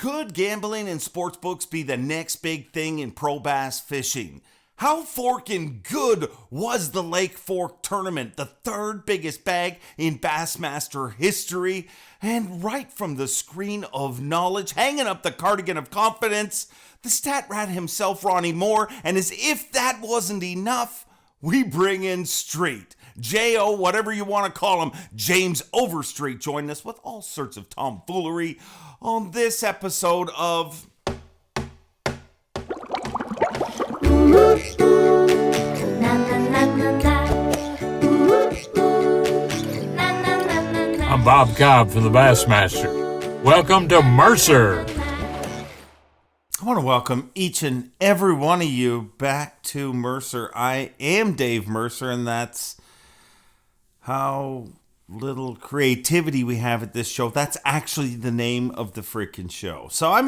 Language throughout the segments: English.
Could gambling and sportsbooks be the next big thing in pro bass fishing? How forkin' good was the Lake Fork tournament, the third biggest bag in Bassmaster history? And right from the screen of knowledge, hanging up the cardigan of confidence, the stat rat himself, Ronnie Moore, and as if that wasn't enough, we bring in Street. J.O., whatever you want to call him, James Overstreet joined us with all sorts of tomfoolery on this episode of... I'm Bob Cobb from the Bassmaster. Welcome to Mercer. I want to welcome each and every one of you back to Mercer. I am Dave Mercer, and that's how little creativity we have at this show. That's actually the name of the freaking show. So, I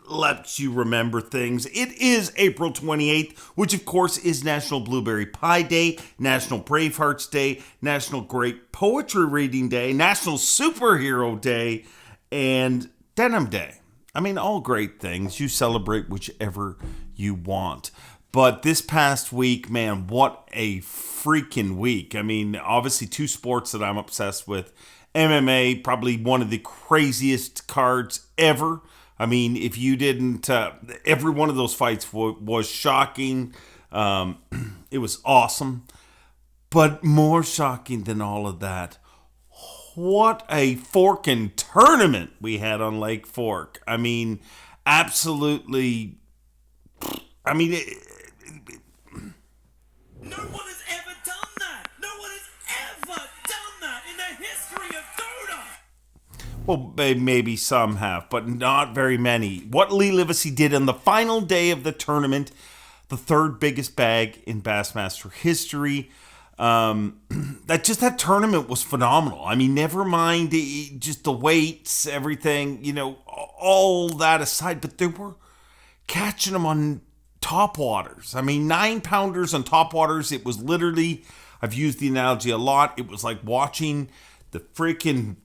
let you remember things. It is April 28th, which of course is National Blueberry Pie Day, National Bravehearts Day, National Great Poetry Reading Day, National Superhero Day, and Denim Day. All great things. You celebrate whichever you want. But this past week, man, what a freaking week. Obviously two sports that I'm obsessed with. MMA, probably one of the craziest cards ever. If you didn't, every one of those fights was shocking. It was awesome. But more shocking than all of that, what a forkin' tournament we had on Lake Fork. Absolutely. No one has ever done that. No one has ever done that in the history of Dota. Well, maybe some have, but not very many. What Lee Livesey did on the final day of the tournament, the third biggest bag in Bassmaster history, that tournament was phenomenal. Never mind just the weights, everything, all that aside, but they were catching them on top waters. 9-pounders on top waters. It was literally, I've used the analogy a lot, it was like watching the freaking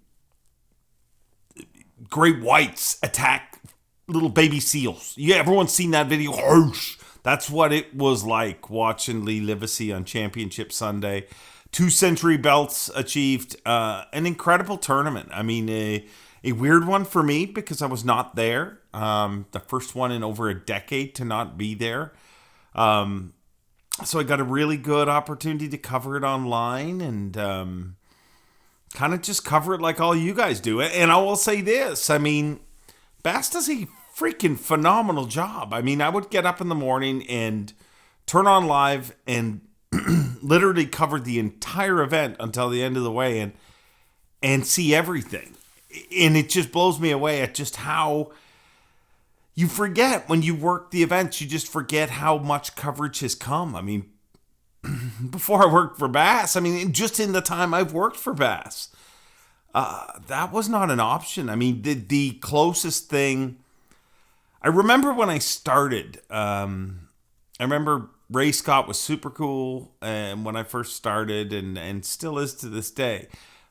great whites attack little baby seals. Yeah, everyone's seen that video. Whoosh. That's what it was like watching Lee Livesey on Championship Sunday. 2 century belts achieved, an incredible tournament. A weird one for me because I was not there. The first one in over a decade to not be there. So I got a really good opportunity to cover it online and kind of just cover it like all you guys do. And I will say this, Bass does a freaking phenomenal job. I would get up in the morning and turn on live and literally cover the entire event until the end of the weigh-in and see everything. And it just blows me away at just how you forget when you work the events, you just forget how much coverage has come. Before I worked for Bass, just in the time I've worked for Bass, that was not an option. The closest thing, I remember when I started, I remember Ray Scott was super cool and when I first started and still is to this day.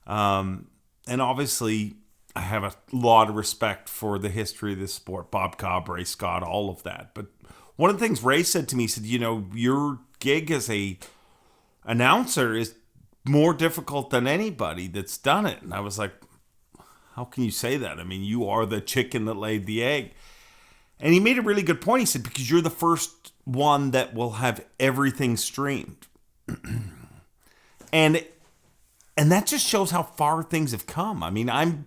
And obviously I have a lot of respect for the history of this sport, Bob Cobb, Ray Scott, all of that. But one of the things Ray said to me, he said, your gig as a announcer is more difficult than anybody that's done it. And I was like, how can you say that? You are the chicken that laid the egg. And he made a really good point. He said, because you're the first one that will have everything streamed. and that just shows how far things have come. I'm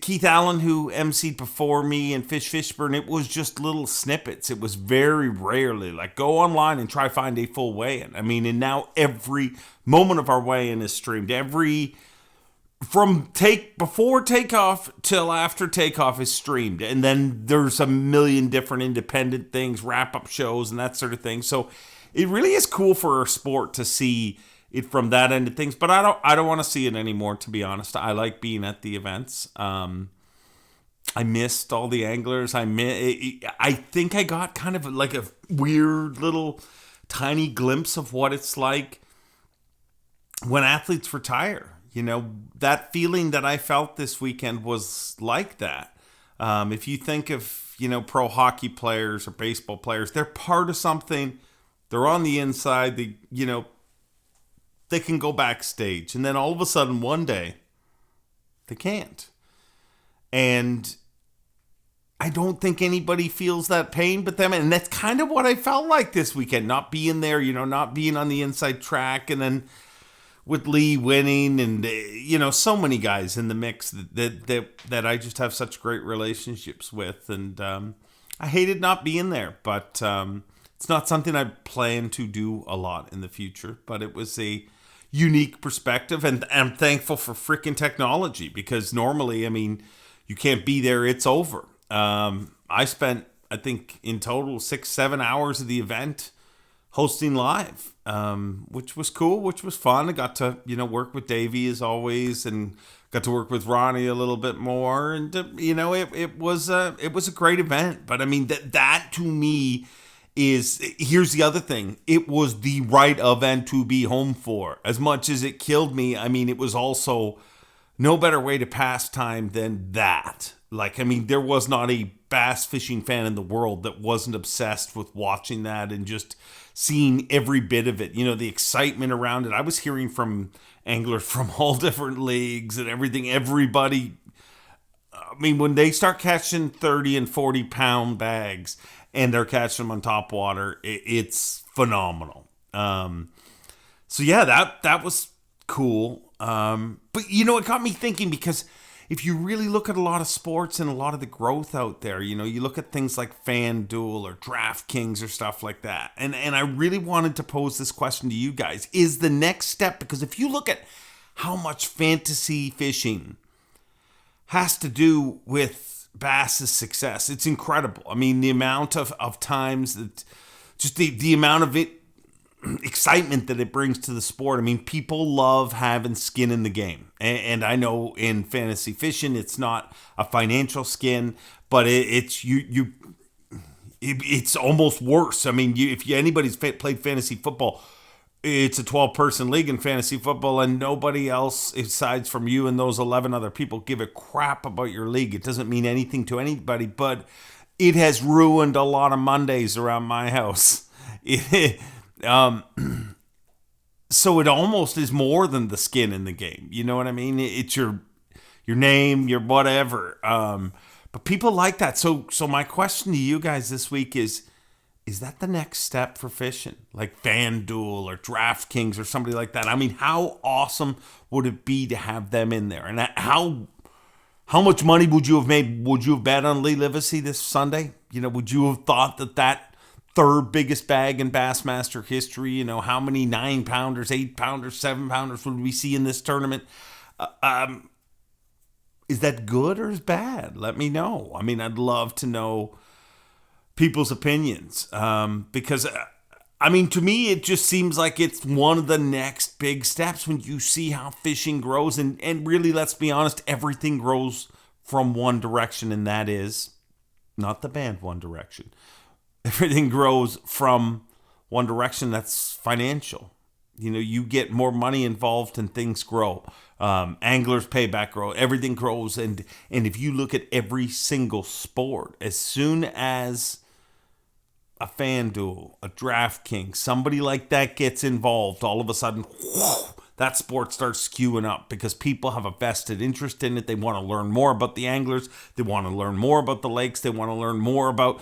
Keith Allen, who emceed before me, and Fish Fishburne, it was just little snippets. It was very rarely like go online and try find a full weigh-in. And now every moment of our weigh-in is streamed. From before takeoff till after takeoff is streamed. And then there's a million different independent things, wrap-up shows and that sort of thing. So it really is cool for our sport to see it from that end of things. But I don't want to see it anymore, to be honest. I like being at the events. I missed all the anglers. I think I got kind of like a weird little tiny glimpse of what it's like when athletes retire. That feeling that I felt this weekend was like that. If you think of, pro hockey players or baseball players, they're part of something. They're on the inside. They can go backstage. And then all of a sudden, one day, they can't. And I don't think anybody feels that pain but them. And that's kind of what I felt like this weekend. Not being there, not being on the inside track. And then with Lee winning and, so many guys in the mix that I just have such great relationships with. And I hated not being there. But it's not something I plan to do a lot in the future. But it was a unique perspective. And I'm thankful for freaking technology. Because normally, you can't be there. It's over. I spent, I think, in total 6-7 hours of the event hosting live, which was cool, which was fun. I got to, work with Davey as always, and got to work with Ronnie a little bit more. And, it was a great event. But that to me here's the other thing. It was the right event to be home for. As much as it killed me, it was also no better way to pass time than that. There was not a bass fishing fan in the world that wasn't obsessed with watching that and just seeing every bit of it. The excitement around it. I was hearing from anglers from all different leagues and everything. Everybody, when they start catching 30 and 40 pound bags and they're catching them on top water, it's phenomenal. So yeah, that was cool. But it got me thinking, because if you really look at a lot of sports and a lot of the growth out there, you look at things like FanDuel or DraftKings or stuff like that. And I really wanted to pose this question to you guys. Is the next step, because if you look at how much fantasy fishing has to do with bass's success, it's incredible. The amount of times that just the amount of excitement that it brings to the sport. People love having skin in the game. And I know in fantasy fishing, it's not a financial skin, but it's almost worse. If anybody's played fantasy football, it's a 12-person league in fantasy football, and nobody else, aside from you and those 11 other people, give a crap about your league. It doesn't mean anything to anybody, but it has ruined a lot of Mondays around my house. So it almost is more than the skin in the game. You know what I mean? It's your name, your whatever. But people like that. So my question to you guys this week is that the next step for fishing? Like FanDuel or DraftKings or somebody like that. How awesome would it be to have them in there? And how much money would you have made? Would you have bet on Lee Livesey this Sunday? Would you have thought that third biggest bag in Bassmaster history? How many 9-pounders, 8-pounders, 7-pounders would we see in this tournament? Is that good or is bad? Let me know. I'd love to know people's opinions. Because, to me, it just seems like it's one of the next big steps when you see how fishing grows. And really, let's be honest, everything grows from one direction, and that is not the band One Direction. Everything grows from one direction, that's financial. You get more money involved and things grow. Anglers payback grow. Everything grows. And if you look at every single sport, as soon as a FanDuel, a DraftKings, somebody like that gets involved, all of a sudden, that sport starts skewing up because people have a vested interest in it. They want to learn more about the anglers. They want to learn more about the lakes. They want to learn more about,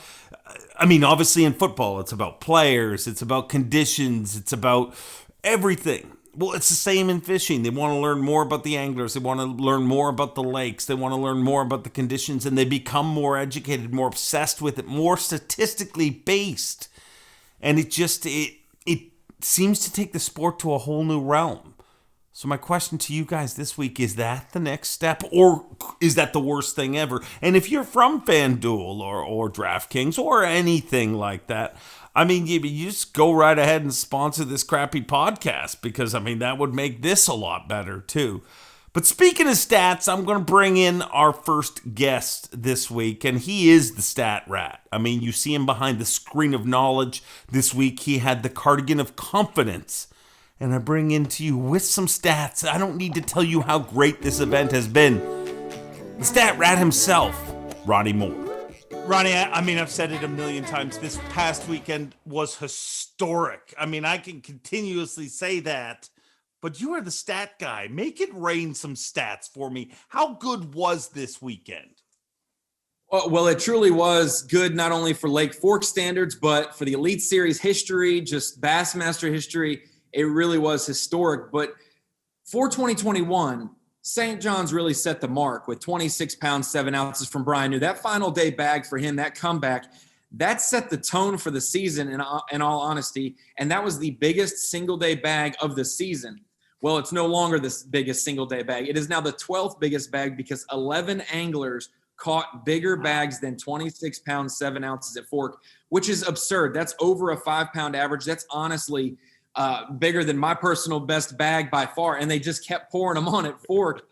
obviously in football, it's about players. It's about conditions. It's about everything. Well, it's the same in fishing. They want to learn more about the anglers. They want to learn more about the lakes. They want to learn more about the conditions, and they become more educated, more obsessed with it, more statistically based. And it seems to take the sport to a whole new realm. So my question to you guys this week, is that the next step, or is that the worst thing ever? And if you're from FanDuel or DraftKings or anything like that, you just go right ahead and sponsor this crappy podcast, because, that would make this a lot better too. But speaking of stats, I'm going to bring in our first guest this week, and he is the stat rat. You see him behind the screen of knowledge. This week he had the cardigan of confidence. And I bring into you with some stats. I don't need to tell you how great this event has been. The stat rat himself, Ronnie Moore. Ronnie, I mean, I've said it a million times. This past weekend was historic. I mean, I can continuously say that, but you are the stat guy. Make it rain some stats for me. How good was this weekend? Well, it truly was good, not only for Lake Fork standards, but for the Elite Series history, just Bassmaster history. It really was historic. But for 2021, St. John's really set the mark with 26 pounds, 7 ounces from Brian New. That final day bag for him, that comeback, that set the tone for the season in all honesty. And that was the biggest single day bag of the season. Well, it's no longer the biggest single day bag. It is now the 12th biggest bag because 11 anglers caught bigger bags than 26 pounds, 7 ounces at Fork, which is absurd. That's over a 5 pound average. That's honestly bigger than my personal best bag by far, and they just kept pouring them on at Fork.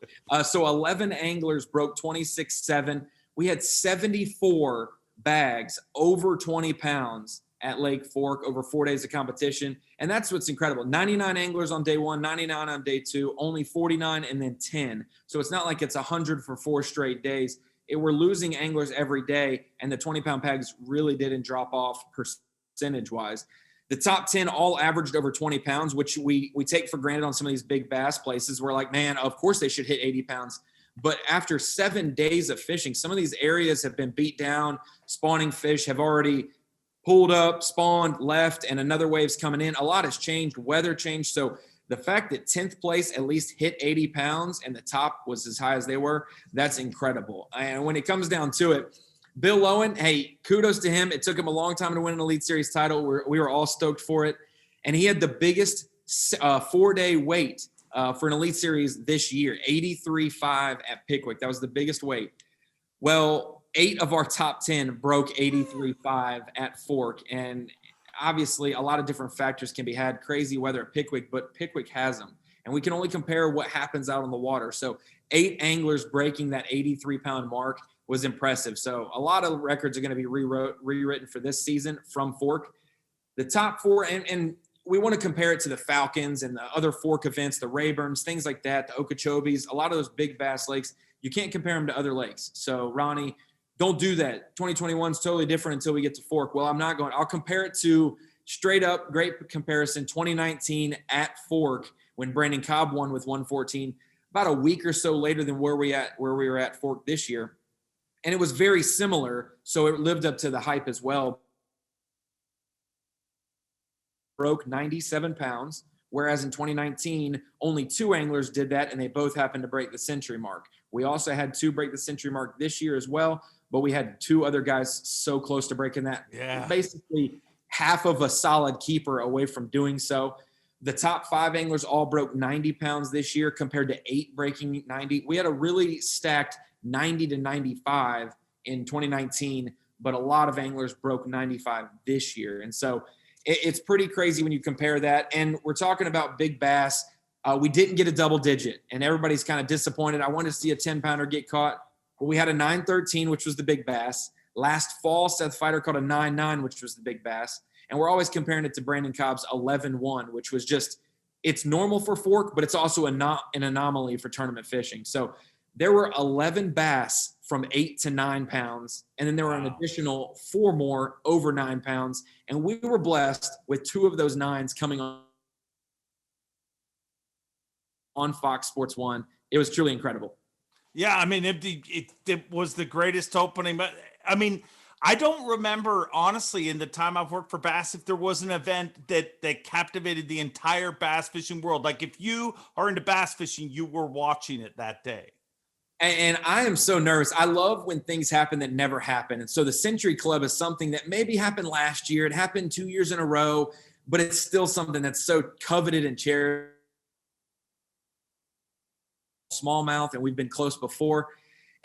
So 11 anglers broke 26.7. We had 74 bags over 20 pounds at Lake Fork over 4 days of competition, and that's what's incredible. 99 anglers on day one, 99 on day two, only 49, and then 10. So it's not like it's 100 for 4 straight days. We're losing anglers every day, and the 20-pound bags really didn't drop off percentage-wise. The top 10 all averaged over 20 pounds, which we take for granted on some of these big bass places. We're like, man, of course they should hit 80 pounds. But after 7 days of fishing, some of these areas have been beat down. Spawning fish have already pulled up, spawned, left, and another wave's coming in. A lot has changed. Weather changed. So the fact that 10th place at least hit 80 pounds and the top was as high as they were, that's incredible. And when it comes down to it, Bill Lowen, hey, kudos to him. It took him a long time to win an Elite Series title. We were all stoked for it. And he had the biggest 4-day wait for an Elite Series this year, 83.5 at Pickwick. That was the biggest wait. Well, 8 of our top 10 broke 83.5 at Fork. And obviously a lot of different factors can be had. Crazy weather at Pickwick, but Pickwick has them. And we can only compare what happens out on the water. So 8 anglers breaking that 83-pound mark was impressive. So a lot of records are going to be rewritten for this season from Fork. The top 4, and we want to compare it to the Falcons and the other Fork events, the Rayburns, things like that, the Okeechobees, a lot of those big bass lakes. You can't compare them to other lakes. So, Ronnie, don't do that. 2021 is totally different until we get to Fork. Well, I'm not going. I'll compare it to straight up, great comparison, 2019 at Fork when Brandon Cobb won with 114, about a week or so later than where we were at Fork this year. And it was very similar, so it lived up to the hype as well. Broke 97 pounds, whereas in 2019, only 2 anglers did that, and they both happened to break the century mark. We also had 2 break the century mark this year as well, but we had 2 other guys so close to breaking that. Yeah. Basically, half of a solid keeper away from doing so. The top 5 anglers all broke 90 pounds this year compared to 8 breaking 90. We had a really stacked 90 to 95 in 2019, but a lot of anglers broke 95 this year. And so it's pretty crazy when you compare that. And we're talking about big bass. We didn't get a double digit, and everybody's kind of disappointed. I wanted to see a 10-pounder get caught. But we had a 9.13, which was the big bass. Last fall, Seth Fighter caught a 9.9, which was the big bass. And we're always comparing it to Brandon Cobb's 11.1, which was just, it's normal for Fork, but it's also an anomaly for tournament fishing. So there were 11 bass from 8 to 9 pounds, and then there were an additional 4 more over 9 pounds. And we were blessed with 2 of those 9s coming on Fox Sports 1. It was truly incredible. Yeah, I mean, it was the greatest opening. But, I mean, I don't remember, honestly, in the time I've worked for Bass, if there was an event that captivated the entire bass fishing world. Like, if you are into bass fishing, you were watching it that day. And I am so nervous. I love when things happen that never happen. And so the Century Club is something that maybe happened last year. It happened 2 years in a row, but it's still something that's so coveted and cherished. Smallmouth, and we've been close before.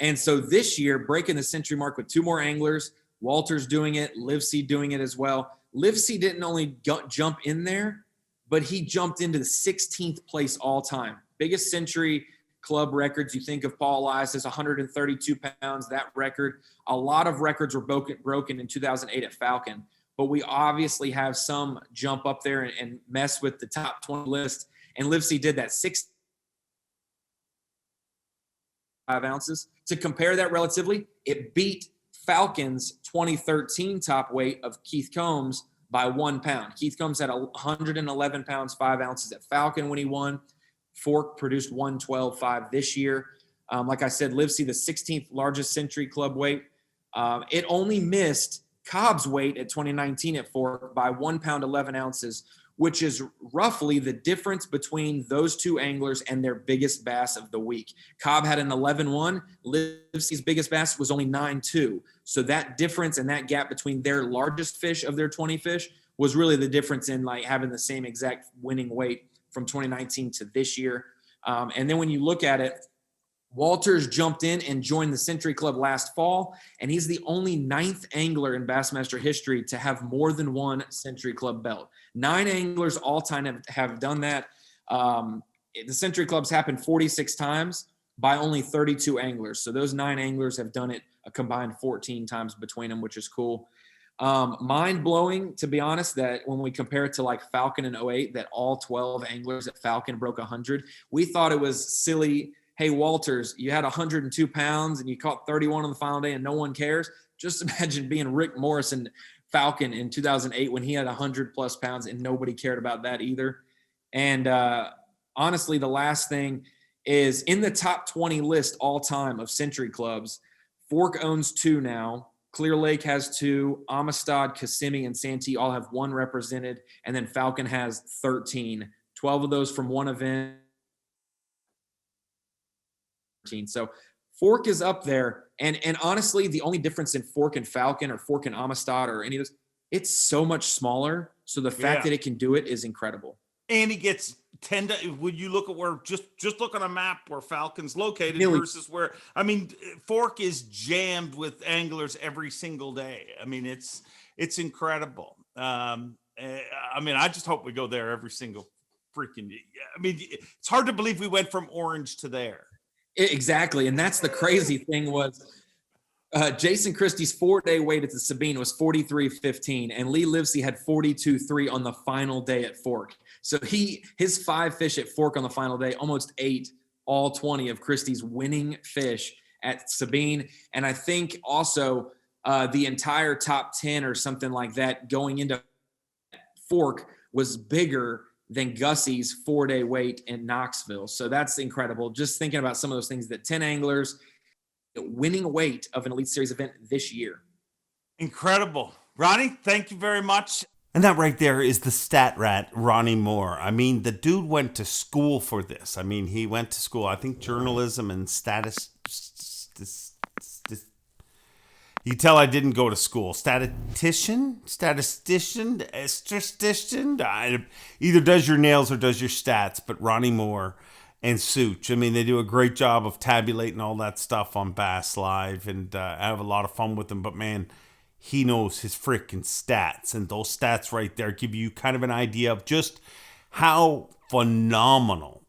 And so this year, breaking the century mark with 2 more anglers, Walter's doing it, Livesey doing it as well. Livesey didn't only jump in there, but he jumped into the 16th place all time. Biggest Century Club records. You think of Paul Elias, 132 pounds, that record. A lot of records were broken in 2008 at Falcon, but we obviously have some jump up there and mess with the top 20 list. And Livesey did that. ounces. To compare that relatively, it beat Falcon's 2013 top weight of Keith Combs by 1 pound. Keith Combs had 111 pounds, 5 ounces at Falcon when he won. Fork produced 112.5 this year. Like I said, Livesey, the 16th largest Century Club weight. It only missed Cobb's weight at 2019 at Fork by 1 pound, 11 ounces, which is roughly the difference between those two anglers and their biggest bass of the week. Cobb had an 11.1. Livesey's biggest bass was only 9.2. So that difference and that gap between their largest fish of their 20 fish was really the difference in like having the same exact winning weight from 2019 to this year. And then when you look at it, Walters jumped in and joined the Century Club last fall, and he's the only 9th angler in Bassmaster history to have more than one Century Club belt. 9 anglers all time have done that. The Century Club's happened 46 times by only 32 anglers. So those 9 anglers have done it a combined 14 times between them, which is cool. Mind-blowing, to be honest, that when we compare it to like Falcon in 08, that all 12 anglers at Falcon broke 100. We thought it was silly. Hey, Walters, you had 102 pounds and you caught 31 on the final day and no one cares. Just imagine being Rick Morrison Falcon in 2008 when he had 100 plus pounds and nobody cared about that either. And honestly, the last thing is in the top 20 list all time of Century Clubs, Fork owns 2 now. Clear Lake has 2. Amistad, Kissimmee, and Santee all have 1 represented. And then Falcon has 13. 12 of those from one event. So Fork is up there. And honestly, the only difference in Fork and Falcon or Fork and Amistad or any of those, it's so much smaller. So the fact that it can do it is incredible. And he gets 10 to, when you look at where, just look on a map where Falcon's located versus where, I mean, Fork is jammed with anglers every single day. I mean, it's incredible. I mean, I just hope we go there every single freaking, I mean, it's hard to believe we went from Orange to there. Exactly. And that's the crazy thing was Jason Christie's 4-day weight at the Sabine was 43.15 and Lee Livesey had 42.3 on the final day at Fork. So his 5 fish at Fork on the final day almost ate all 20 of Christie's winning fish at Sabine. And I think also the entire top 10 or something like that going into Fork was bigger than Gussie's 4-day weight in Knoxville. So that's incredible. Just thinking about some of those things, that 10 anglers winning weight of an Elite Series event this year. Incredible. Ronnie, thank you very much. And that right there is the stat rat, Ronnie Moore. I mean, the dude went to school for this. I mean, he went to school, I think journalism and you can tell I didn't go to school. Statistician. Either does your nails or does your stats. But Ronnie Moore and Such, I mean, they do a great job of tabulating all that stuff on Bass Live, and I have a lot of fun with them. But man, he knows his freaking stats, and those stats right there give you kind of an idea of just how phenomenal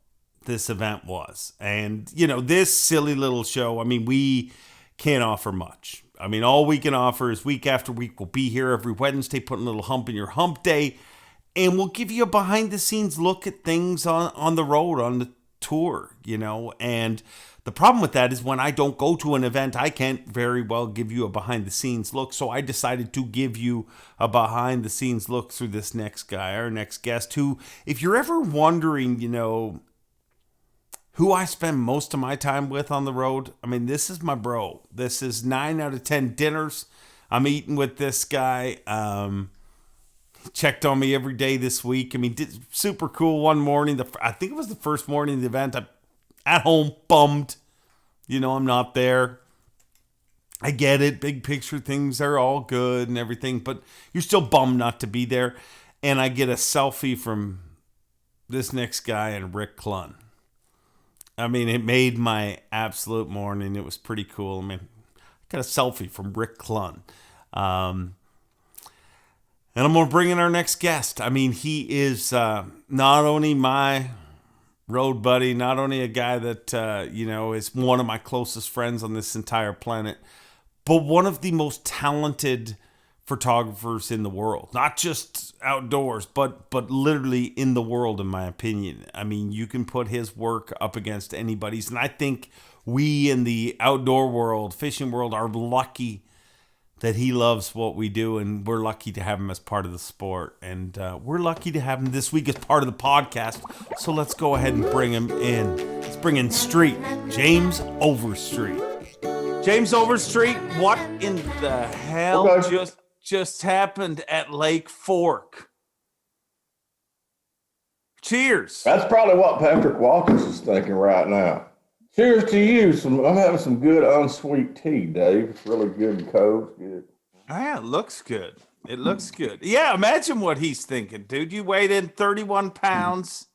this event was. And you know, this silly little show, I mean, we can't offer much. I mean, all we can offer is week after week. We'll be here every Wednesday, putting a little hump in your hump day. And we'll give you a behind-the-scenes look at things on the road, on the tour, you know. And the problem with that is when I don't go to an event, I can't very well give you a behind-the-scenes look. So I decided to give you a behind-the-scenes look through this next guy, our next guest, who, if you're ever wondering, you know, who I spend most of my time with on the road, I mean, this is my bro. This is 9 out of 10 dinners I'm eating with this guy. He checked on me every day this week. I mean, super cool one morning. I think it was the first morning of the event. I'm at home, bummed. You know, I'm not there. I get it. Big picture things are all good and everything, but you're still bummed not to be there. And I get a selfie from this next guy and Rick Clunn. I mean, it made my absolute morning. It was pretty cool. I mean, I got a selfie from Rick Clunn. And I'm going to bring in our next guest. I mean, he is not only my road buddy, not only a guy that, you know, is one of my closest friends on this entire planet, but one of the most talented photographers in the world. Not just outdoors, but literally in the world, in my opinion. I mean, you can put his work up against anybody's, and I think we in the outdoor world, fishing world, are lucky that he loves what we do, and we're lucky to have him as part of the sport. And we're lucky to have him this week as part of the podcast. So let's go ahead and bring him in. Let's bring in Street, James Overstreet. James Overstreet, what in the hell just happened at Lake Fork? Cheers. That's probably what Patrick Watkins is thinking right now. Cheers to you. I'm having some good unsweet tea, Dave. It's really good and cold. Good. Yeah, it looks good. It looks good. Yeah, imagine what he's thinking, dude. You weighed in 31 pounds.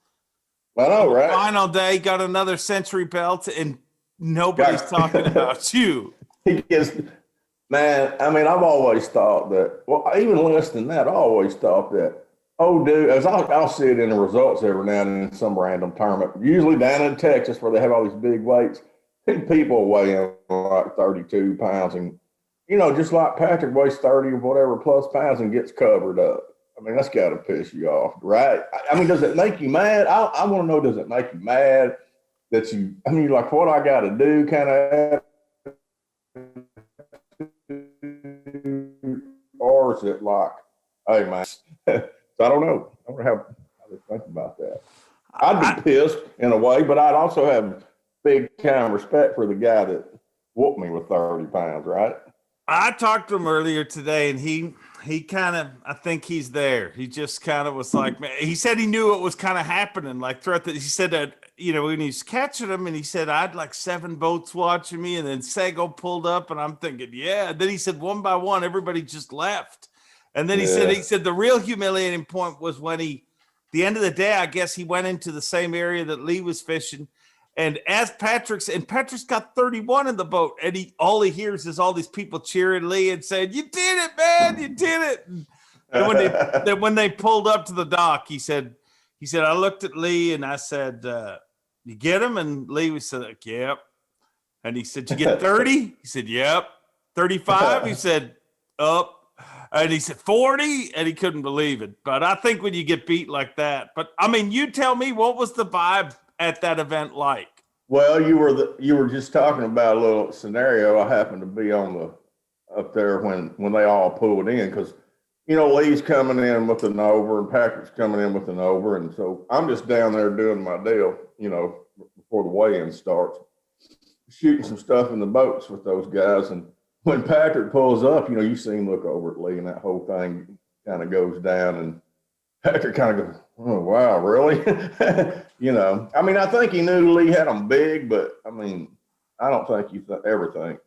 I know, right? Final day, got another century belt, and nobody's talking about you. He gets, man, I mean, I've always thought that, well, even less than that, I always thought that, oh, dude, as I'll see it in the results every now and then in some random tournament, usually down in Texas where they have all these big weights, and people weighing like 32 pounds and, you know, just like Patrick weighs 30 or whatever plus pounds and gets covered up. I mean, that's got to piss you off, right? I mean, does it make you mad? I want to know, does it make you mad that you, I mean, like what I got to do kind of, or is it like, hey, man, so I don't know. I wonder how I would think about that. I'd be pissed in a way, but I'd also have big kind of respect for the guy that whooped me with 30 pounds, right? I talked to him earlier today, and he kind of, I think he's there. He just kind of was like, man, he said he knew it was kind of happening. Like throughout he said that, you know, when he's catching them, and he said, I had like 7 boats watching me, and then Sago pulled up, and I'm thinking, yeah. And then he said, one by one, everybody just left. And then he said the real humiliating point was when the end of the day, I guess he went into the same area that Lee was fishing. And as Patrick's got 31 in the boat, and all he hears is all these people cheering Lee and saying, "You did it, man! You did it!" And when they pulled up to the dock, he said, I looked at Lee and I said, "You get him?" And Lee was like, "Yep." And he said, "You get 30?" He said, "Yep." 35? He said, "Up." And he said 40, and he couldn't believe it. But I think when you get beat like that, but I mean, you tell me, what was the vibe at that event like? Well, you were just talking about a little scenario. I happened to be up there when they all pulled in, because you know Lee's coming in with an over and Patrick's coming in with an over, and so I'm just down there doing my deal, you know, before the weigh-in starts, shooting some stuff in the boats with those guys. And when Patrick pulls up, you know, you see him look over at Lee, and that whole thing kind of goes down, and Patrick kind of goes, "Oh, wow, really?" You know, I mean, I think he knew Lee had him big, but I mean, I don't think you ever think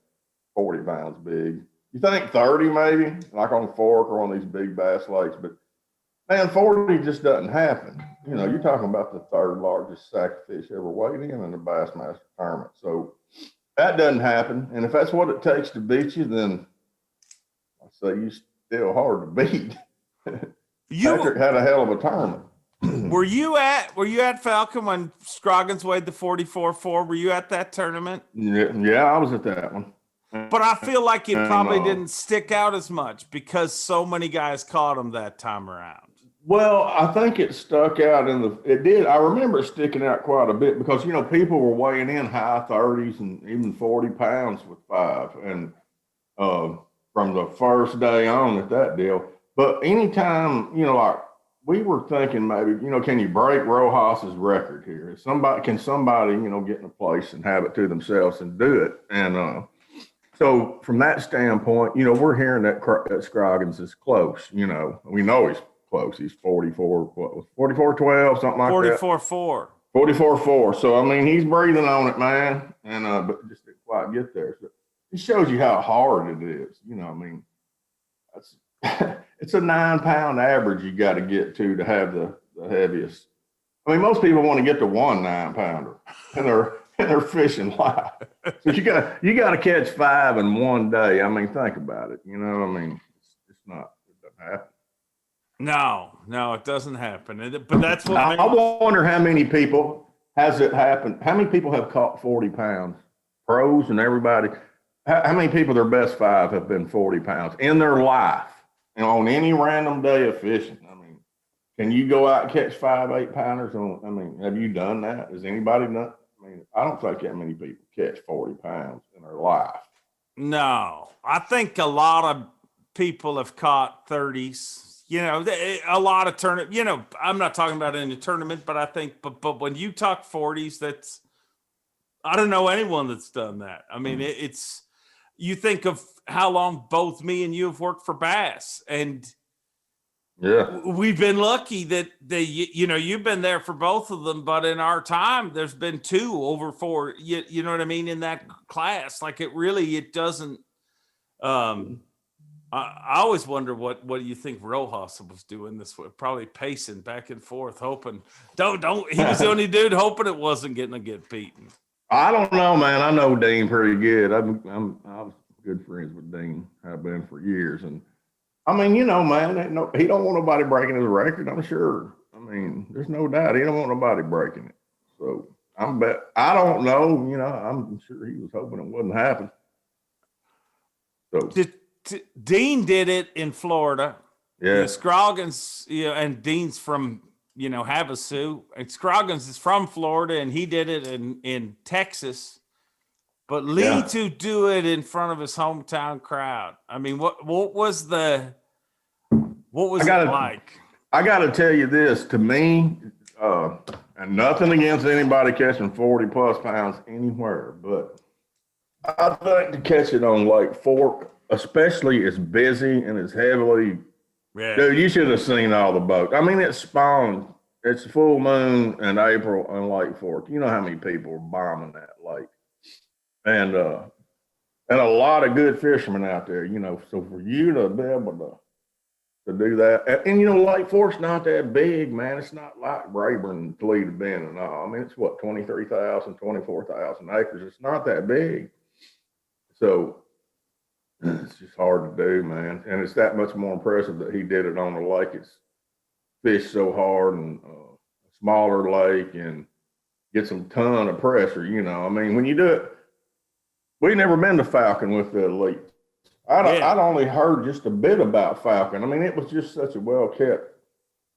40 pounds big. You think 30 maybe, like on Fork or on these big bass lakes, but man, 40 just doesn't happen. You know, you're talking about the 3rd largest sack of fish ever weighed in the Bassmaster tournament. So that doesn't happen. And if that's what it takes to beat you, then I say you're still hard to beat. Patrick had a hell of a tournament. Were you at Falcon when Scroggins weighed the 44.4? Were you at that tournament? Yeah, I was at that one. But I feel like it probably didn't stick out as much because so many guys caught him that time around. Well, I think it stuck out it did. I remember it sticking out quite a bit because, you know, people were weighing in high 30s and even 40 pounds with 5. And from the first day on at that deal. But anytime, you know, like we were thinking maybe, you know, can you break Rojas's record here? Can somebody, you know, get in a place and have it to themselves and do it? And so from that standpoint, you know, we're hearing that Scroggins is close. You know, we know he's close. He's 44, 44.12, something like 44.4. 44.4. So, I mean, he's breathing on it, man. And, but just didn't quite get there. So it shows you how hard it is. You know, I mean, it's a 9-pound average you got to get to have the heaviest. I mean, most people want to get to 1 9-pounder and they're fishing live. So you got to catch 5 in one day. I mean, think about it. You know, I mean, it doesn't happen. No, it doesn't happen. But that's what I wonder how many people has it happened. How many people have caught 40 pounds? Pros and everybody. How many people, their best 5 have been 40 pounds in their life? You know, on any random day of fishing. I mean, can you go out and catch 5 8-pounders on? I mean, have you done that? Has anybody done? I mean, I don't think that many people catch 40 pounds in their life. No, I think a lot of people have caught 30s. You know, a lot of tournament. You know, I'm not talking about in a tournament, but I think, but when you talk 40s, that's I don't know anyone that's done that. I mean, it's you think of how long both me and you have worked for Bass, and Yeah. we've been lucky that you've been there for both of them, but in our time, there's been 2 over 4. You know what I mean, in that class. Like it doesn't. I always wonder what do you think Rojas was doing this with? Probably pacing back and forth, hoping don't. He was the only dude hoping it wasn't getting to get beaten. I don't know, man. I know Dean pretty good. I was good friends with Dean. I've been for years, and I mean, you know, man, he don't want nobody breaking his record. I'm sure. I mean, there's no doubt he don't want nobody breaking it. So I don't know. You know, I'm sure he was hoping it wouldn't happen. So Dean did it in Florida. yeah, Scroggins, and Dean's from Havasu, and Scroggins is from Florida, and he did it in Texas. But Lee to do it in front of his hometown crowd. I mean, what was it like? I got to tell you this. To me, and nothing against anybody catching 40 plus pounds anywhere, but I think to catch it on Lake Fork, especially as busy and as heavily. Yeah. Dude, you should have seen all the boats. I mean, it spawned. It's full moon in April on Lake Fork. You know how many people are bombing that lake, and a lot of good fishermen out there. You know, so for you to be able to do that, and you know, Lake Fork's not that big, man. It's not like Rayburn, Toledo Bend, and all. I mean, it's what 23,000, 24,000 acres. It's not that big, so. It's just hard to do, man. And it's that much more impressive that he did it on a lake. It's fished so hard and a smaller lake and gets a ton of pressure, you know. I mean, when you do it, we never been to Falcon with the elite. I'd only heard just a bit about Falcon. I mean, it was just such a well-kept.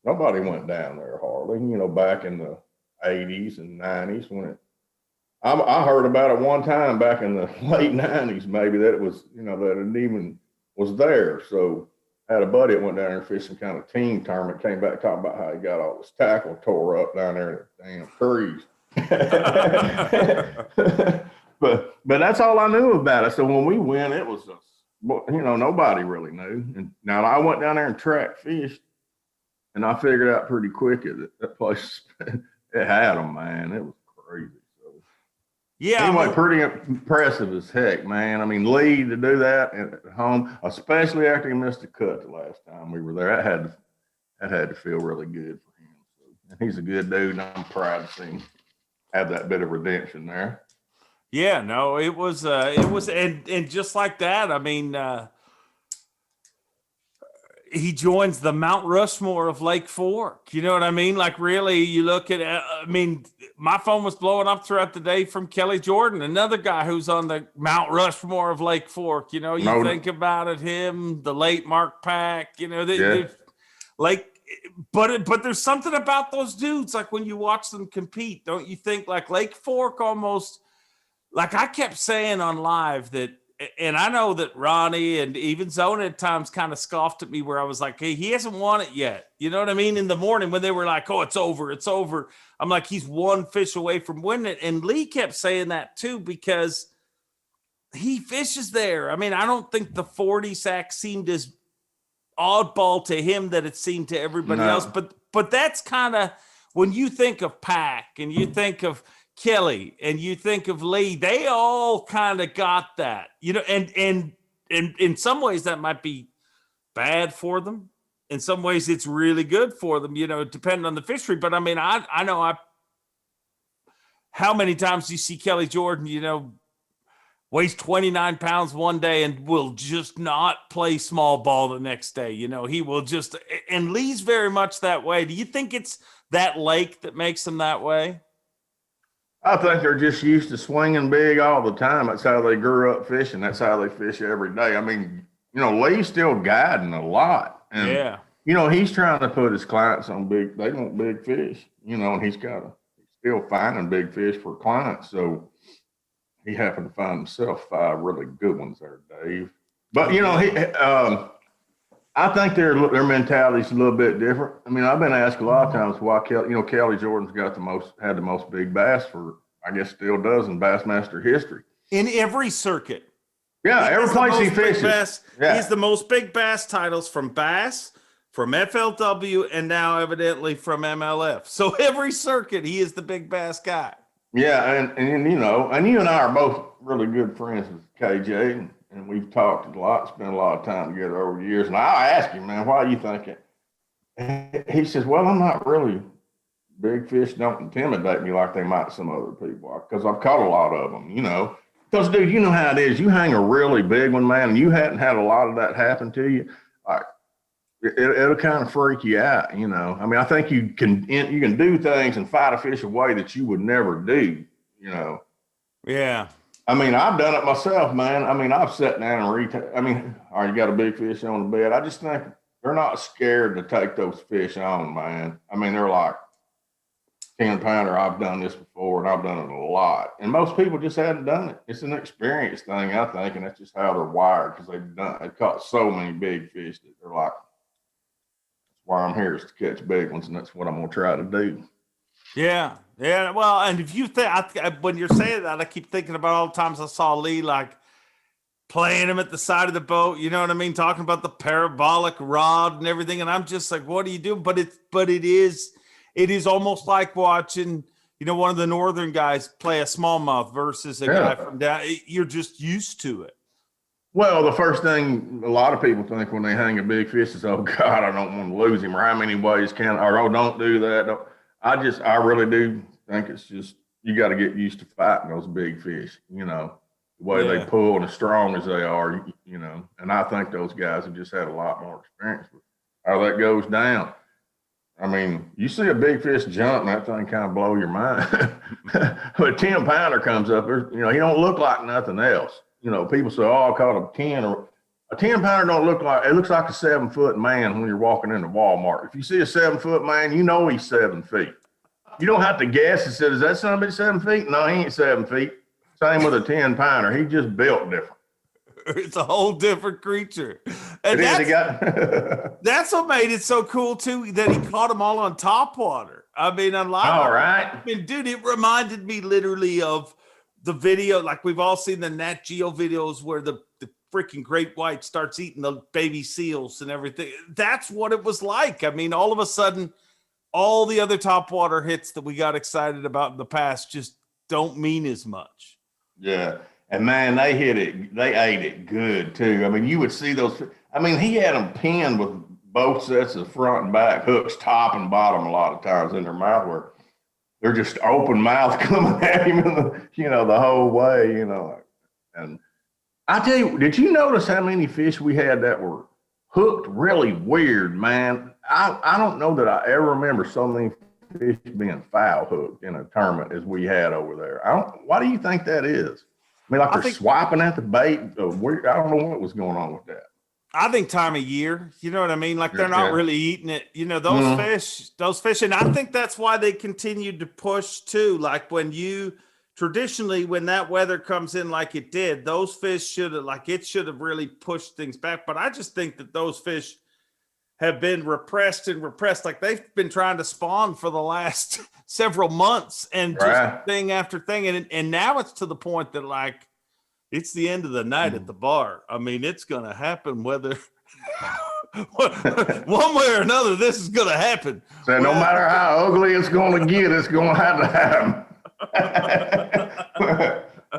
Nobody went down there hardly, you know, back in the 80s and 90s when I heard about it one time back in the late 90s, maybe that it was, you know, that it even was there. So I had a buddy that went down there and fished some kind of team tournament, came back talking about how he got all this tackle tore up down there in the damn trees. but that's all I knew about it. So when we went, it was just, you know, nobody really knew. And now I went down there and track fished, and I figured out pretty quick that place, it had them, man. It was crazy. Yeah, anyway, pretty impressive as heck, man. I mean, Lee to do that at home, especially after he missed a cut the last time we were there, that had to feel really good for him. So, and he's a good dude, and I'm proud to see him have that bit of redemption there. Yeah, no, it was, and just like that, I mean, he joins the Mount Rushmore of Lake Fork. You know what I mean? Like, really, you look at, I mean, my phone was blowing up throughout the day from Kelly Jordan, another guy who's on the Mount Rushmore of Lake Fork. You know, you think about it, him, the late Mark Pack, you know, but there's something about those dudes, like when you watch them compete, don't you think like Lake Fork almost, like I kept saying on live that, and I know that Ronnie and even Zona at times kind of scoffed at me where I was like, hey, he hasn't won it yet. You know what I mean? In the morning when they were like, oh, it's over. I'm like, he's one fish away from winning it. And Lee kept saying that too, because he fishes there. I mean, I don't think the 40 sack seemed as oddball to him that it seemed to everybody else. But that's kind of, when you think of Pack and you think of Kelly and you think of Lee, they all kind of got that, you know, and in some ways that might be bad for them. In some ways it's really good for them, you know, depending on the fishery. But I mean, I know how many times do you see Kelly Jordan, you know, weighs 29 pounds one day and will just not play small ball the next day. You know, he will just, and Lee's very much that way. Do you think it's that lake that makes him that way? I think they're just used to swinging big all the time. That's how they grew up fishing. That's how they fish every day. I mean, you know, Lee's still guiding a lot. And, you know, he's trying to put his clients on big, they want big fish, you know, and he's got to still finding big fish for clients. So he happened to find himself 5 really good ones there, Dave. But you know, I think their mentality's a little bit different. I mean, I've been asked a lot of times why Kelly Jordan's had the most big bass for, I guess still does in Bassmaster history. In every circuit. Yeah, every place he fishes. Yeah. He's the most big bass titles from Bass, from FLW, and now evidently from MLF. So every circuit, he is the big bass guy. Yeah, and you know, and you and I are both really good friends with KJ, and we've talked a lot, spent a lot of time together over the years. And I asked him, man, why do you think it? And he says, well, I'm not really, big fish don't intimidate me like they might some other people, because I've caught a lot of them, you know. Because, dude, you know how it is. You hang a really big one, man, and you hadn't had a lot of that happen to you. Like, it'll kind of freak you out, you know. I mean, I think you can do things and fight a fish away that you would never do, you know. Yeah. I mean, I've done it myself, man. I mean, I've sat down and all right, you got a big fish on the bed. I just think they're not scared to take those fish on, man. I mean, they're like, 10-pounder, I've done this before, and I've done it a lot. And most people just hadn't done it. It's an experience thing, I think, and that's just how they're wired, because they've caught so many big fish that they're like, that's why I'm here, is to catch big ones, and that's what I'm going to try to do. Yeah. Yeah. Well, and if you think, when you're saying that, I keep thinking about all the times I saw Lee, like, playing him at the side of the boat, you know what I mean? Talking about the parabolic rod and everything. And I'm just like, what are you doing? But it is almost like watching, you know, one of the northern guys play a smallmouth versus a guy from down. You're just used to it. Well, the first thing a lot of people think when they hang a big fish is, oh God, I don't want to lose him, or how many ways or don't do that. I really do think it's just, you got to get used to fighting those big fish, you know, the way they pull and as strong as they are, you know. And I think those guys have just had a lot more experience with how that goes down. I mean, you see a big fish jump, and that thing kind of blow your mind. But a 10-pounder comes up, you know, he don't look like nothing else. You know, people say, oh, I caught a 10. Or a 10-pounder don't look like, it looks like a 7-foot man when you're walking into Walmart. If you see a 7-foot man, you know he's 7 feet. You don't have to guess and say, is that somebody 7 feet? No, he ain't 7 feet. Same with a 10-pounder. He just built different. It's a whole different creature. And that's what made it so cool too, that he caught them all on top water. I mean, all right. I mean, dude, it reminded me literally of the video, like we've all seen the Nat Geo videos where the freaking great white starts eating the baby seals and everything. That's what it was like. I mean, all of a sudden, all the other top water hits that we got excited about in the past just don't mean as much. Yeah. And man, they hit it. They ate it good too. I mean, you would see those. I mean, he had them pinned with both sets of front and back hooks, top and bottom, a lot of times in their mouth, where they're just open mouth coming at him, the whole way, you know. And I tell you, did you notice how many fish we had that were hooked really weird, man? I don't know that I ever remember so many fish being foul hooked in a tournament as we had over there. Why do you think that is? I mean, like they're swiping at the bait. I don't know what was going on with that. I think time of year, you know what I mean? Like they're not really eating it. You know, those fish. And I think that's why they continued to push too. Like traditionally, when that weather comes in like it did, those fish should have really pushed things back. But I just think that those fish have been repressed. Like they've been trying to spawn for the last several months and just thing after thing. And now it's to the point that like, it's the end of the night at the bar. I mean, it's going to happen whether one way or another, this is going to happen. So no matter how ugly it's going to get, it's going to have to happen.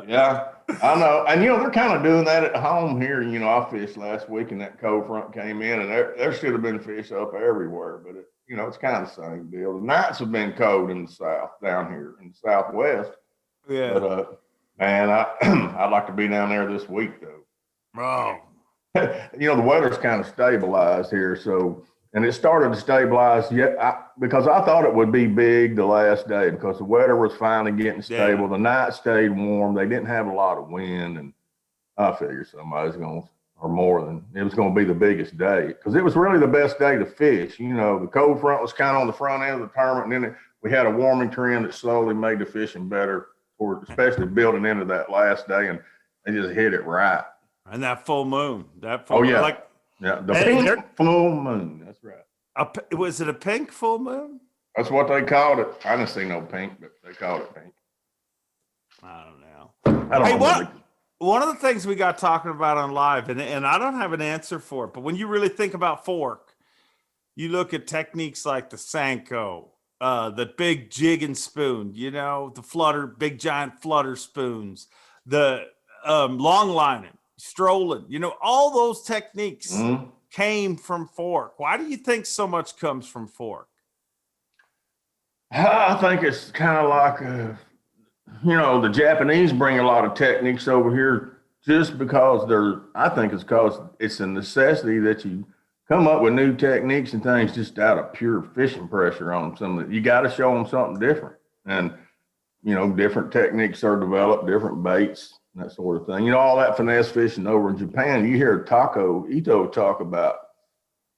Yeah, I know. And, they're kind of doing that at home here. I fished last week and that cold front came in and there should have been fish up everywhere. But, it's kind of the same deal. The nights have been cold in the south, down here in the southwest. Yeah. But, man, I'd like to be down there this week, though. Oh. The weather's kind of stabilized here. So, and it started to stabilize because I thought it would be big the last day because the weather was finally getting stable. The night stayed warm. They didn't have a lot of wind. And I figured it was going to be the biggest day because it was really the best day to fish. The cold front was kind of on the front end of the tournament. And then we had a warming trend that slowly made the fishing better, especially building into that last day, and they just hit it right. And that full moon, like the and pink full moon. That's right. was it a pink full moon? That's what they called it. I didn't see no pink, but they called it pink. I don't know. I don't Hey, know. one of the things we got talking about on live, and I don't have an answer for it, but when you really think about fork, you look at techniques like the Sanko, the big jig and spoon, the big giant flutter spoons, the long lining, strolling, all those techniques came from fork. Why do you think so much comes from fork? I think it's kind of like, the Japanese bring a lot of techniques over here just because I think it's because it's a necessity that you come up with new techniques and things just out of pure fishing pressure on them. You got to show them something different. And, different techniques are developed, different baits, that sort of thing. All that finesse fishing over in Japan, you hear Takumi Ito talk about,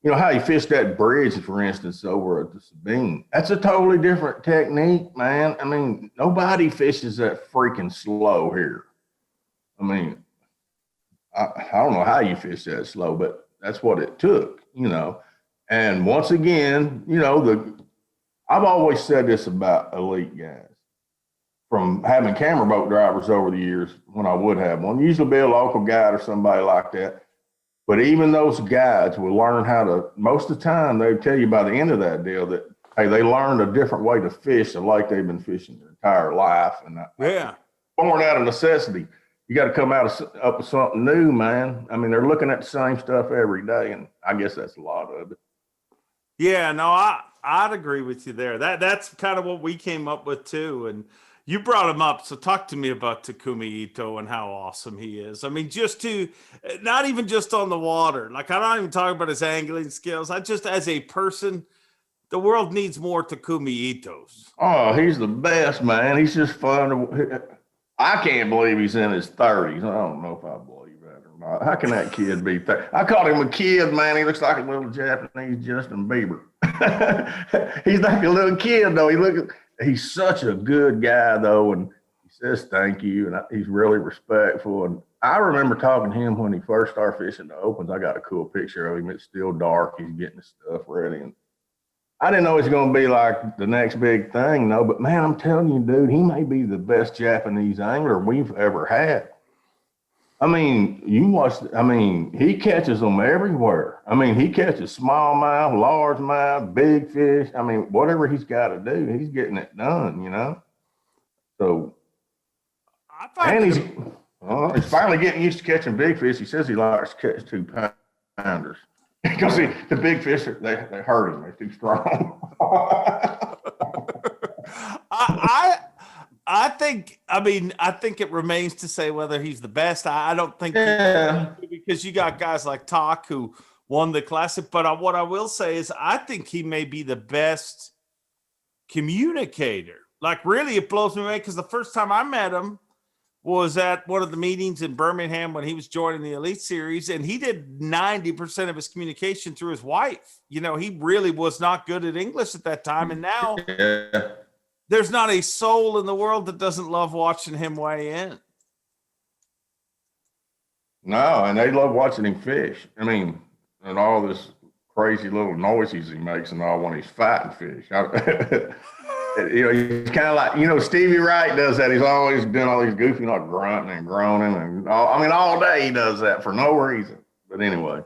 how he fished that bridge, for instance, over at the Sabine. That's a totally different technique, man. I mean, nobody fishes that freaking slow here. I mean, I don't know how you fish that slow, but that's what it took, And once again, I've always said this about elite guys. From having camera boat drivers over the years, when I would have one, usually be a local guide or somebody like that. But even those guides will learn how to, most of the time, they tell you by the end of that deal that, hey, they learned a different way to fish the lake they've been fishing their entire life. And born out of necessity, you got to come up with something new, man. I mean, they're looking at the same stuff every day, and I guess that's a lot of it. Yeah, no, I'd agree with you there. That's kind of what we came up with too. And you brought him up, so talk to me about Takumi Ito and how awesome he is. I mean, not even just on the water. Like, I don't even talk about his angling skills. As a person, the world needs more Takumi Itos. Oh, he's the best, man. He's just fun. I can't believe he's in his 30s. I don't know if I believe that or not. How can that kid be 30? I called him a kid, man. He looks like a little Japanese Justin Bieber. He's like a little kid, though. He's such a good guy, though, and he says thank you, and he's really respectful. And I remember talking to him when he first started fishing the opens. I got a cool picture of him. It's still dark. He's getting his stuff ready, and I didn't know he's going to be like the next big thing, no. But man, I'm telling you, dude, he may be the best Japanese angler we've ever had. I mean, he catches them everywhere. I mean, he catches smallmouth, largemouth, big fish. I mean, whatever he's got to do, he's getting it done, So, he's finally getting used to catching big fish. He says he likes to catch 2-pounders because the big fish, they hurt him. They're too strong. I think it remains to say whether he's the best. I don't think because you got guys like Tak who won the classic. But what I will say is I think he may be the best communicator. Like, really, it blows me away because the first time I met him was at one of the meetings in Birmingham when he was joining the Elite Series, and he did 90% of his communication through his wife. He really was not good at English at that time, and now there's not a soul in the world that doesn't love watching him weigh in. No, and they love watching him fish. I mean, and all this crazy little noises he makes and all when he's fighting fish. He's kind of like, Stevie Wright does that. He's always doing all these goofy, grunting and groaning. And all day he does that for no reason. But anyway,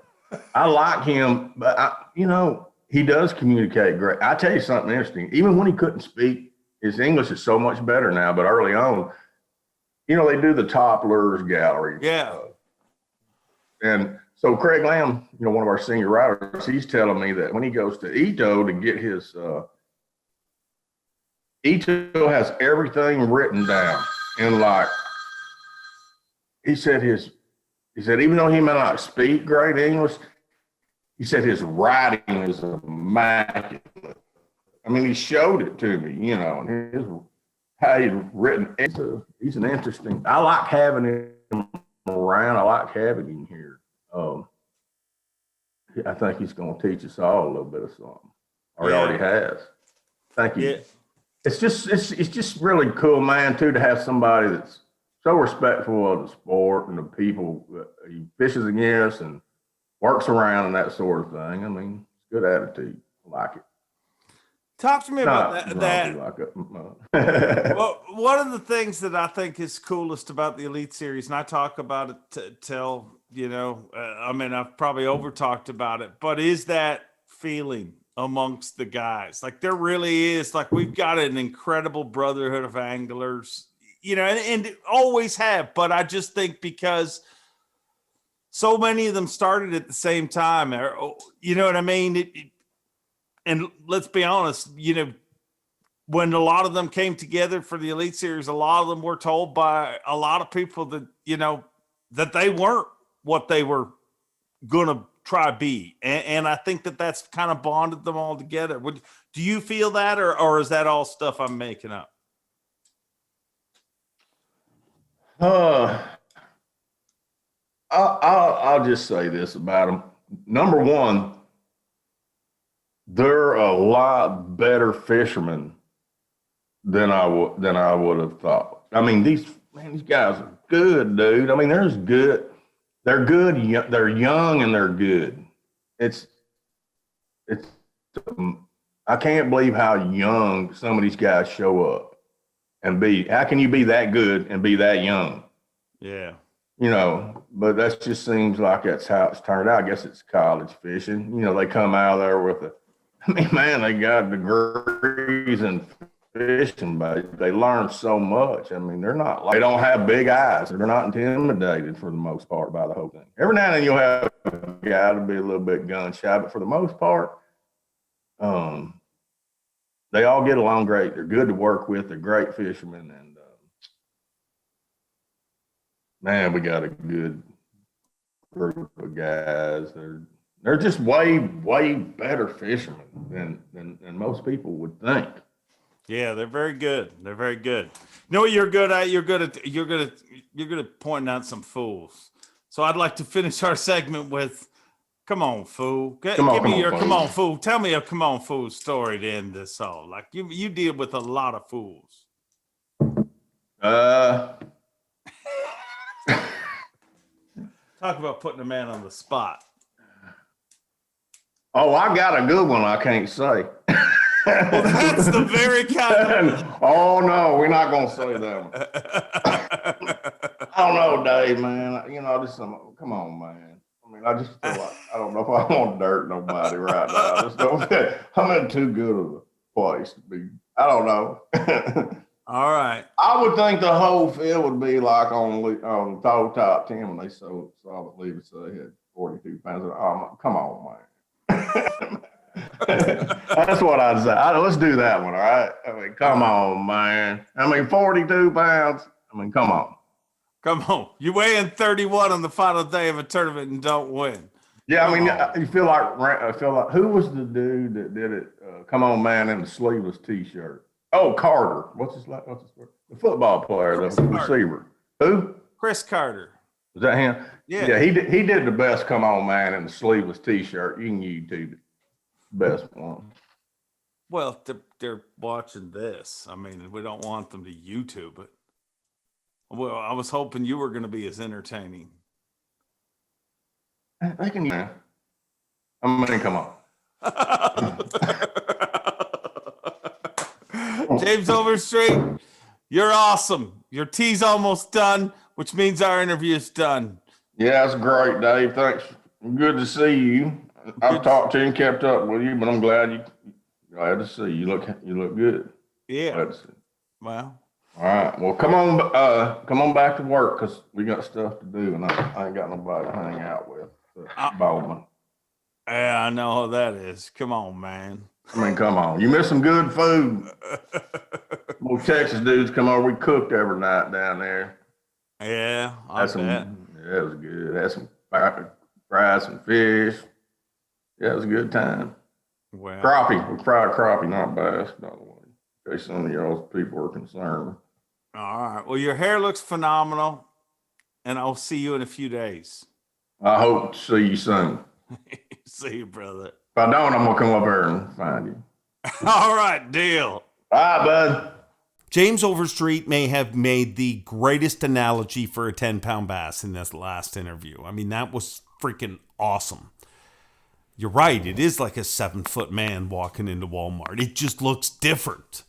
I like him, but he does communicate great. I tell you something interesting. Even when he couldn't speak, his English is so much better now, but early on, they do the top lures gallery. Yeah. And so Craig Lamb, one of our senior writers, he's telling me that when he goes to Ito to get his, Ito has everything written down. And he said even though he may not speak great English, he said his writing is immaculate. I mean, he showed it to me, and how he's written. He's an interesting. I like having him around. I like having him here. I think he's going to teach us all a little bit of something, or he already has. Thank you. it's just really cool, man, too, to have somebody that's so respectful of the sport and the people that he fishes against and works around and that sort of thing. I mean, it's good attitude. I like it. Talk to me about Not that. grumpy like it. Well, one of the things that I think is coolest about the Elite Series, and I talk about it till, I mean, I've probably over talked about it, but is that feeling amongst the guys. Like there really is, like we've got an incredible brotherhood of anglers, and always have, but I just think because so many of them started at the same time, you know what I mean? And let's be honest, when a lot of them came together for the Elite Series, a lot of them were told by a lot of people that, that they weren't what they were going to try be. And I think that that's kind of bonded them all together. Do you feel that, or is that all stuff I'm making up? I'll just say this about them. Number one, they're a lot better fishermen than I would have thought. I mean, these guys are good, dude. I mean, they're good. They're good. They're young and they're good. It's. I can't believe how young some of these guys show up and be. How can you be that good and be that young? Yeah. But that just seems like that's how it's turned out. I guess it's college fishing. They come out of there with they got degrees in fishing, but they learn so much. I mean, they don't have big eyes. They're not intimidated for the most part by the whole thing. Every now and then you'll have a guy to be a little bit gun shy, but for the most part, they all get along great. They're good to work with. They're great fishermen, and man, we got a good group of guys. They're just way better fishermen than most people would think. Yeah, they're very good. They're very good. You know what you're good at? You're good at pointing out some fools. So I'd like to finish our segment with, come on, fool. Give me your come on, fool. Tell me a come on, fool story to end this all. Like you deal with a lot of fools. Talk about putting a man on the spot. Oh, I got a good one I can't say. Well, that's the very kind of... Oh, no, we're not going to say that one. I don't know, Dave, man. Come on, man. I mean, I just feel like, I don't know if I want to dirt nobody right now. I just don't feel, I'm in too good of a place to be. I don't know. All right. I would think the whole field would be like on Total Top 10 when they saw the leader, so they had 42 pounds. Oh, come on, man. That's what I'd say. Let's do that one, all right? I mean, come on, man. 42 pounds. I mean, come on. Come on. You weigh in 31 on the final day of a tournament and don't win. Yeah, I mean, you feel like who was the dude that did it? Come on, man, in the sleeveless T-shirt. Oh, Carter. What's his word? The football player, the receiver. Who? Chris Carter. Was that him? Yeah. He did the best come on, man, in the sleeveless T-shirt. You can YouTube it. Best one. Well, they're watching this. I mean, we don't want them to YouTube it. Well, I was hoping you were going to be as entertaining. I can. I mean, come on. James Overstreet, you're awesome. Your tea's almost done, which means our interview is done. Yeah, that's great, Dave. Thanks. Good to see you. I've talked to you and kept up with you, but I'm glad to see you. You look good. Yeah. Well. All right. Well, come on back to work because we got stuff to do, and I ain't got nobody to hang out with. Bowman. Yeah, I know how that is. Come on, man. I mean, come on. You missed some good food. More Texas dudes come over. We cooked every night down there. Yeah, I bet. Yeah, it was good. Had some fried some fish. Yeah, it was a good time. Well, crappie. We fried crappie, not bass, by the way. In case some of y'all people are concerned. All right. Well, your hair looks phenomenal, and I'll see you in a few days. I hope to see you soon. See you, brother. If I don't, I'm going to come up here and find you. All right, deal. Bye, bud. James Overstreet may have made the greatest analogy for a 10-pound bass in this last interview. I mean, that was freaking awesome. You're right. It is like a 7-foot man walking into Walmart. It just looks different.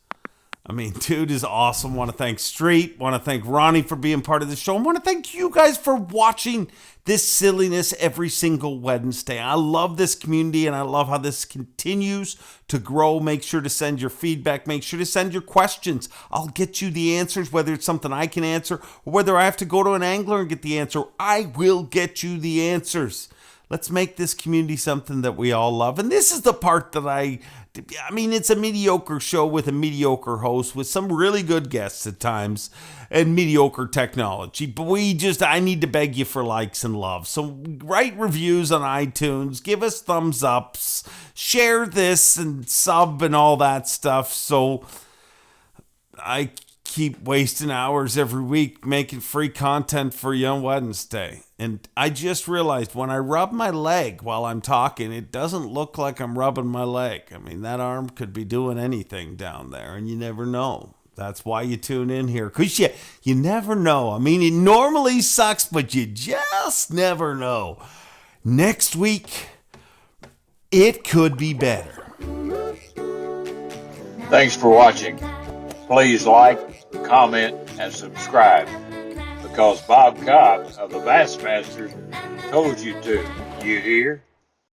I mean, dude is awesome. Want to thank Street. Want to thank Ronnie for being part of the show. And want to thank you guys for watching this silliness every single Wednesday. I love this community and I love how this continues to grow. Make sure to send your feedback. Make sure to send your questions. I'll get you the answers, whether it's something I can answer or whether I have to go to an angler and get the answer. I will get you the answers. Let's make this community something that we all love. And this is the part that I mean, it's a mediocre show with a mediocre host with some really good guests at times and mediocre technology. But I need to beg you for likes and love. So write reviews on iTunes, give us thumbs ups, share this and sub and all that stuff. So I keep wasting hours every week making free content for you on Wednesday. And I just realized when I rub my leg while I'm talking, it doesn't look like I'm rubbing my leg. I mean, that arm could be doing anything down there, and you never know. That's why you tune in here, because you never know. I mean, it normally sucks, but you just never know. Next week, it could be better. Thanks for watching. Please like, comment, and subscribe, because Bob Cobb of the Bassmaster told you to. You hear?